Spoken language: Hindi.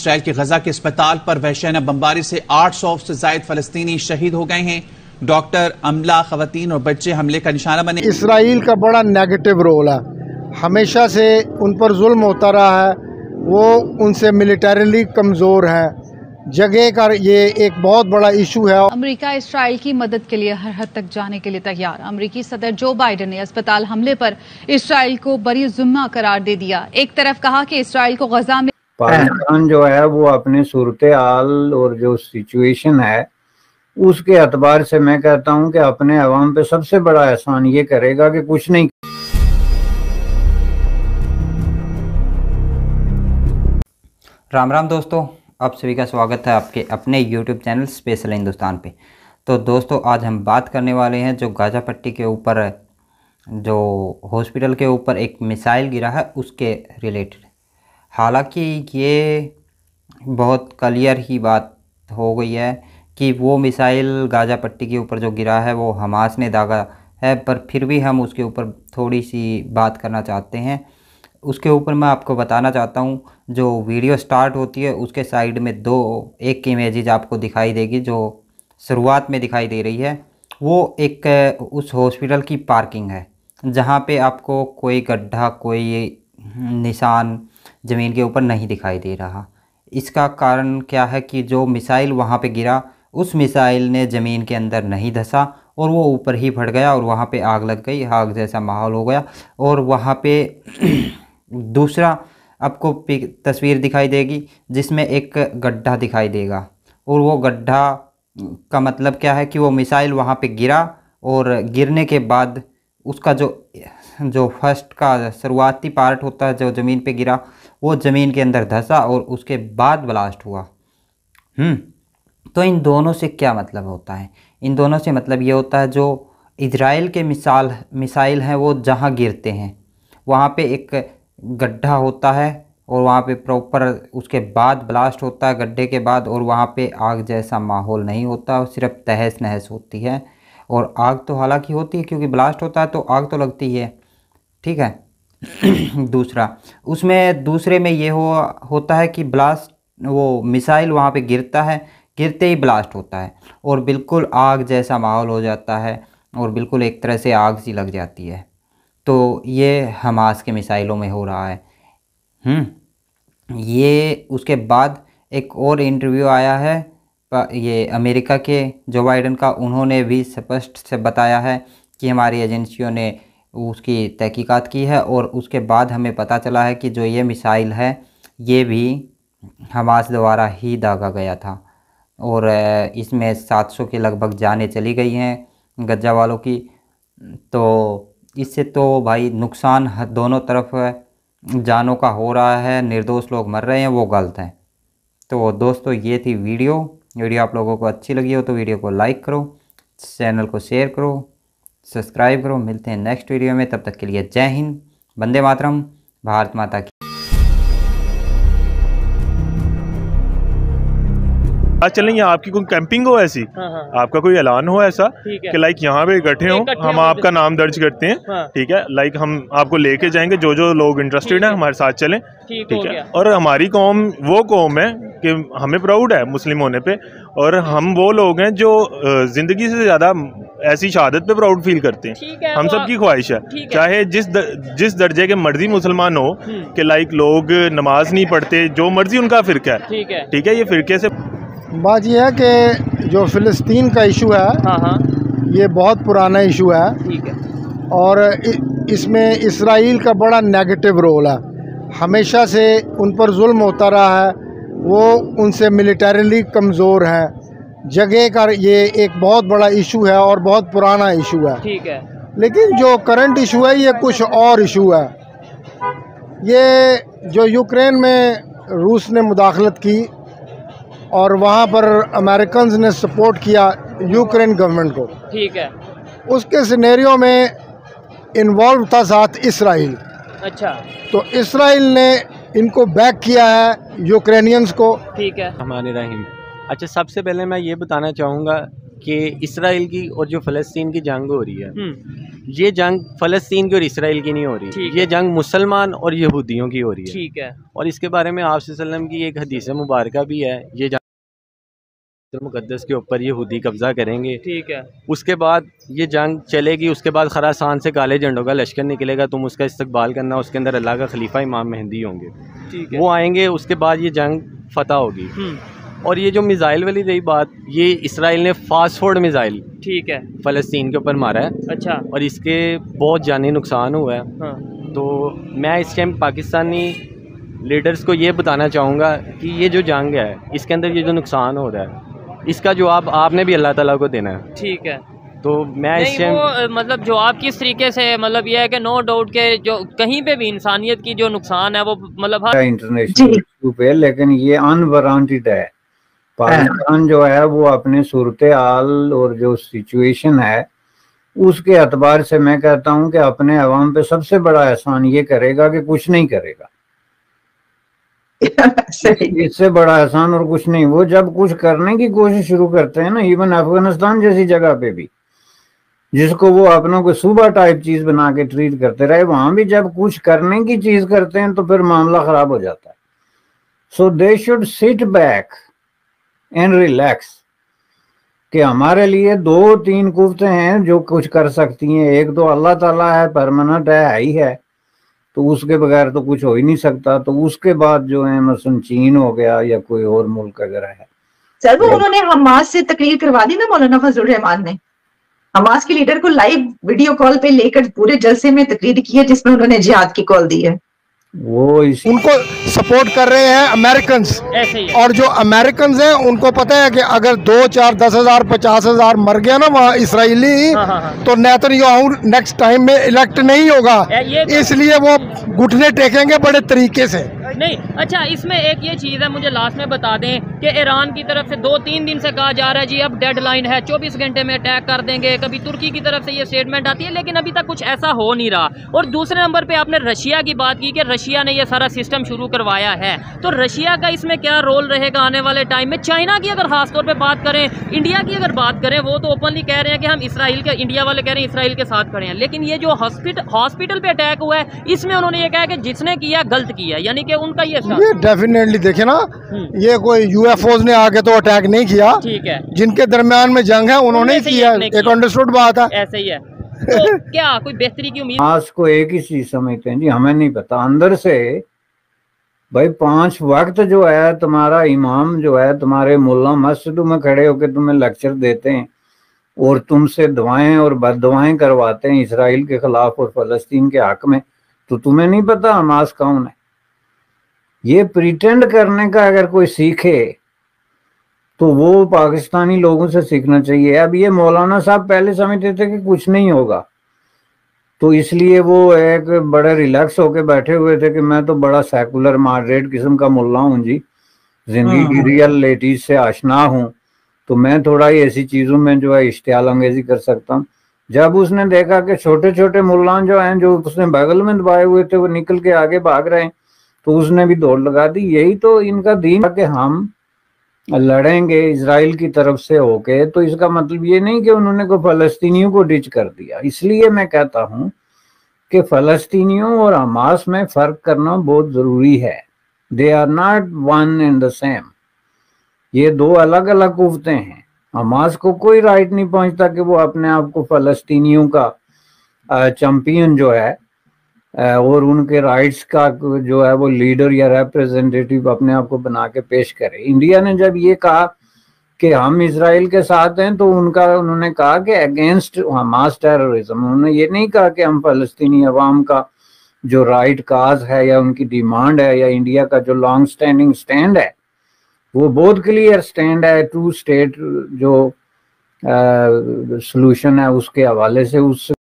इसराइल के गजा के अस्पताल पर वहशियाना बमबारी से 800 से ज्यादा फलस्तीनी शहीद हो गए हैं। डॉक्टर, अमला, खवातीन और बच्चे हमले का निशाना बने। इसराइल का बड़ा नेगेटिव रोल है, हमेशा से उन पर जुल्म होता रहा है, वो उनसे मिलिटरीली कमज़ोर हैं। जगह का ये एक बहुत बड़ा इशू है। अमेरिका इसराइल की मदद के लिए हर हद तक जाने के लिए तैयार। अमेरिकी सदर जो बाइडेन ने अस्पताल हमले पर इसराइल को बरी जुम्मा करार दे दिया। एक तरफ कहा कि इसराइल को गजा में पाकिस्तान जो है वो अपने सूरत हाल और जो सिचुएशन है उसके एतबार से मैं कहता हूं कि अपने अवाम पे सबसे बड़ा एहसान ये करेगा कि कुछ नहीं। राम राम दोस्तों, आप सभी का स्वागत है आपके अपने YouTube चैनल स्पेशल हिंदुस्तान पे। तो दोस्तों, आज हम बात करने वाले हैं जो गाजा पट्टी के ऊपर जो हॉस्पिटल के ऊपर एक मिसाइल गिरा है उसके रिलेटेड। हालांकि ये बहुत क्लियर ही बात हो गई है कि वो मिसाइल गाजा पट्टी के ऊपर जो गिरा है वो हमास ने दागा है, पर फिर भी हम उसके ऊपर थोड़ी सी बात करना चाहते हैं। उसके ऊपर मैं आपको बताना चाहता हूँ, जो वीडियो स्टार्ट होती है उसके साइड में एक इमेजेज आपको दिखाई देगी जो शुरुआत में दिखाई दे रही है। वो एक उस हॉस्पिटल की पार्किंग है जहाँ पे आपको कोई गड्ढा, कोई निशान ज़मीन के ऊपर नहीं दिखाई दे रहा। इसका कारण क्या है कि जो मिसाइल वहाँ पे गिरा उस मिसाइल ने ज़मीन के अंदर नहीं धंसा और वो ऊपर ही फट गया और वहाँ पे आग लग गई, आग जैसा माहौल हो गया। और वहाँ पे दूसरा आपको तस्वीर दिखाई देगी जिसमें एक गड्ढा दिखाई देगा, और वो गड्ढा का मतलब क्या है कि वो मिसाइल वहाँ पे गिरा और गिरने के बाद उसका जो फर्स्ट का शुरुआती पार्ट होता है जो ज़मीन पे गिरा वो ज़मीन के अंदर धंसा और उसके बाद ब्लास्ट हुआ। तो इन दोनों से क्या मतलब होता है? इन दोनों से मतलब ये होता है जो इजराइल के मिसाइल हैं वो जहाँ गिरते हैं वहाँ पे एक गड्ढा होता है और वहाँ पे प्रॉपर उसके बाद ब्लास्ट होता है गड्ढे के बाद, और वहाँ पे आग जैसा माहौल नहीं होता, सिर्फ तहस नहस होती है। और आग तो हालांकि होती है क्योंकि ब्लास्ट होता है तो आग तो लगती ही है, ठीक है। दूसरे में ये होता है कि वो मिसाइल वहाँ पे गिरता है, गिरते ही ब्लास्ट होता है और बिल्कुल आग जैसा माहौल हो जाता है और बिल्कुल एक तरह से आग सी लग जाती है। तो ये हमास के मिसाइलों में हो रहा है। ये उसके बाद एक और इंटरव्यू आया है ये अमेरिका के जो बाइडेन का, उन्होंने भी स्पष्ट से बताया है कि हमारी एजेंसियों ने उसकी तहकीकात की है और उसके बाद हमें पता चला है कि जो ये मिसाइल है ये भी हमास द्वारा ही दागा गया था और इसमें 700 के लगभग जानें चली गई हैं गजा वालों की। तो इससे तो भाई नुकसान दोनों तरफ जानों का हो रहा है, निर्दोष लोग मर रहे हैं, वो गलत है। तो दोस्तों, ये थी वीडियो आप लोगों को अच्छी लगी हो तो वीडियो को लाइक करो, चैनल को शेयर करो, सब्सक्राइब करो। मिलते हैं नेक्स्ट वीडियो में, तब तक के लिए जय हिंद, वंदे मातरम, भारत माता की। चलें यहाँ आपकी कोई कैंपिंग हो ऐसी, आपका कोई ऐलान हो ऐसा कि लाइक यहाँ पे इकट्ठे हो, हम आपका नाम दर्ज करते हैं, ठीक है। लाइक हम आपको लेके जाएंगे, जो लोग इंटरेस्टेड हैं हमारे साथ चलें, ठीक है। और हमारी कौम वो कौम है कि हमें प्राउड है मुस्लिम होने पे, और हम वो लोग हैं जो जिंदगी से ज़्यादा ऐसी शहादत पे प्राउड फील करते हैं। हम सबकी ख्वाहिश है चाहे जिस दर्जे के मर्जी मुसलमान हो कि लाइक लोग नमाज नहीं पढ़ते, जो मर्जी उनका फ़िरका है, ठीक है। ये फ़िरके से बात यह है कि जो फ़िलिस्तीन का इशू है ये बहुत पुराना इशू है, ठीक है। और इसमें इसराइल का बड़ा नेगेटिव रोल है, हमेशा से उन पर जुल्म होता रहा है, वो उनसे मिलिटरीली कमज़ोर हैं। जगह का ये एक बहुत बड़ा इशू है और बहुत पुराना इशू है, ठीक है। लेकिन जो करंट इशू है ये कुछ और इशू है। ये जो यूक्रेन में रूस ने मुदाखलत की और वहाँ पर अमेरिकन्स ने सपोर्ट किया यूक्रेन गवर्नमेंट को, ठीक है। उसके सिनेरियो में इन्वॉल्व था साथ इसराइल। अच्छा। तो इसराइल ने इनको बैक किया है यूक्रेनियंस को, ठीक है। हमारे रहीम। अच्छा, सबसे पहले मैं ये बताना चाहूँगा कि इसराइल की और जो फ़लस्तीन की जंग हो रही है ये जंग फ़लस्तीन की और इसराइल की नहीं हो रही, ये जंग मुसलमान और यहूदियों की हो रही है। ठीक है। और इसके बारे में आप सल्लल्लाहु अलैहि वसल्लम की एक हदीस मुबारक भी है, ये जंग मुक़द्दस के ऊपर यहूदी कब्ज़ा करेंगे। ठीक है। उसके बाद ये जंग चलेगी, उसके बाद खरासान से काले झंडों का लश्कर निकलेगा, तुम उसका इस्तकबाल करना, उसके अंदर अल्लाह का खलीफा इमाम मेहंदी होंगे। ठीक है। वो आएंगे, उसके बाद ये जंग फतह होगी। और ये जो मिज़ाइल वाली रही बात, ये इसराइल ने फास्ट फोर्ड मिज़ाइल, ठीक है, फ़लस्तीन के ऊपर मारा है। अच्छा। और इसके बहुत जानी नुकसान हुआ है। हाँ। तो मैं इस टाइम पाकिस्तानी लीडर्स को ये बताना चाहूँगा कि ये जो जंग है, इसके अंदर ये जो नुकसान हो रहा है, इसका जवाब आपने भी अल्लाह ताला को देना है। ठीक है। तो मैं इस टाइम मतलब जवाब किस तरीके से, मतलब ये है कि नो डाउट के जो कहीं पे भी इंसानियत की जो नुकसान है वो मतलब हर इंटरनेशनल इशू पे, लेकिन ये अनवारंटेड है। पाकिस्तान जो है वो अपने सूरत हाल और जो सिचुएशन है उसके एतबार से मैं कहता हूँ कि अपने अवाम पे सबसे बड़ा एहसान ये करेगा कि कुछ नहीं करेगा। इससे बड़ा एहसान और कुछ नहीं। वो जब कुछ करने की कोशिश शुरू करते हैं ना, इवन अफगानिस्तान जैसी जगह पे भी, जिसको वो अपनों को सूबा टाइप चीज बना के ट्रीट करते रहे, वहां भी जब कुछ करने की चीज करते हैं तो फिर मामला खराब हो जाता है। So they should sit back and relax कि हमारे लिए 2-3 कुव्वतें हैं जो कुछ कर सकती हैं। एक तो अल्लाह ताला है, परमानेंट है ही है, तो उसके बगैर तो कुछ हो ही नहीं सकता। तो उसके बाद जो है मसलन चीन हो गया या कोई और मुल्क अगर है। सर वो उन्होंने हमास से तकरीर करवा दी ना, मौलाना फजलुर रहमान ने हमास के लीडर को लाइव वीडियो कॉल पे लेकर पूरे जलसे में तकरीर की है जिसमें उन्होंने जिहाद की कॉल दी है। वो उनको सपोर्ट कर रहे हैं अमेरिकन, और जो अमेरिकन हैं उनको पता है कि अगर 2, 4, 10 हजार 50 हजार मर गया ना वहाँ इसराइली, तो नेतन्याहू नेक्स्ट टाइम में इलेक्ट नहीं होगा, इसलिए वो घुटने टेकेंगे बड़े तरीके से। नहीं, अच्छा इसमें एक ये चीज़ है, मुझे लास्ट में बता दें कि ईरान की तरफ से 2-3 दिन से कहा जा रहा है जी अब डेडलाइन है, 24 घंटे में अटैक कर देंगे। कभी तुर्की की तरफ से ये स्टेटमेंट आती है, लेकिन अभी तक कुछ ऐसा हो नहीं रहा। और दूसरे नंबर पे आपने रशिया की बात की कि रशिया ने ये सारा सिस्टम शुरू करवाया है, तो रशिया का इसमें क्या रोल रहेगा आने वाले टाइम में? चाइना की अगर खासतौर पर बात करें, इंडिया की अगर बात करें, वो तो ओपनली कह रहे हैं कि हम इसराइल के, इंडिया वाले कह रहे हैं इसराइल के साथ खड़े हैं, लेकिन ये जो हॉस्पिटल पे अटैक हुआ है इसमें उन्होंने ये कहा कि जिसने किया गलत किया, यानी कि उनका ये डेफिनेटली देखे ना, ये कोई यूएफओ ने आके तो अटैक नहीं किया, ठीक है, जिनके दरमियान में जंग है उन्होंने किया, एक अंडरस्टूड बात है, ऐसे ही है। तो क्या कोई बेहतरी की उम्मीद? आज को एक ही चीज समझते हैं जी, हमें नहीं पता अंदर से भाई 5 वक्त जो है तुम्हारा इमाम जो है, तुम्हारे मुल्ला मस्जिदों में खड़े होकर तुम्हें लेक्चर देते हैं और तुमसे दुआएं और बददुआएं करवाते हैं इसराइल के खिलाफ और फलस्तीन के हक में, तो तुम्हें नहीं पता हमास कौन है? ये प्रिटेंड करने का अगर कोई सीखे तो वो पाकिस्तानी लोगों से सीखना चाहिए। अब ये मौलाना साहब पहले समझते थे कि कुछ नहीं होगा, तो इसलिए वो एक बड़े रिलैक्स होके बैठे हुए थे कि मैं तो बड़ा सेकुलर मॉडरेट किस्म का मुल्ला हूँ जी, जिंदगी की रियलिटीज से आशना हूँ, तो मैं थोड़ा ही ऐसी चीजों में जो है इश्तियाल अंगेजी कर सकता हूँ। जब उसने देखा कि छोटे छोटे मुल्ला जो हैं, जो उसने बगल में दबाए हुए थे, वो निकल के आगे भाग रहे हैं, तो उसने भी दौड़ लगा दी। यही तो इनका दीन कि हम लड़ेंगे इजराइल की तरफ से होके, तो इसका मतलब ये नहीं कि उन्होंने को फलस्तीनियों को डिच कर दिया। इसलिए मैं कहता हूं कि फलस्तीनियों और हमास में फर्क करना बहुत जरूरी है। They are not one and the same, ये 2 अलग अलग कुव्वतें हैं। हमास को कोई राइट नहीं पहुंचता कि वो अपने आप को फलस्तीनियों का चैंपियन जो है और उनके राइट्स का जो है वो लीडर या रिप्रेजेंटेटिव अपने आप को बना के पेश करे। इंडिया ने जब ये कहा कि हम इजराइल के साथ हैं, तो उन्होंने कहा कि अगेंस्ट हमास टेररिज्म। उन्होंने ये नहीं कहा कि हम फलस्तीनी अवाम का जो राइट काज है या उनकी डिमांड है या इंडिया का जो लॉन्ग स्टैंडिंग स्टैंड है, वो बहुत क्लियर स्टैंड है 2 स्टेट जो सॉल्यूशन है उसके हवाले से। उस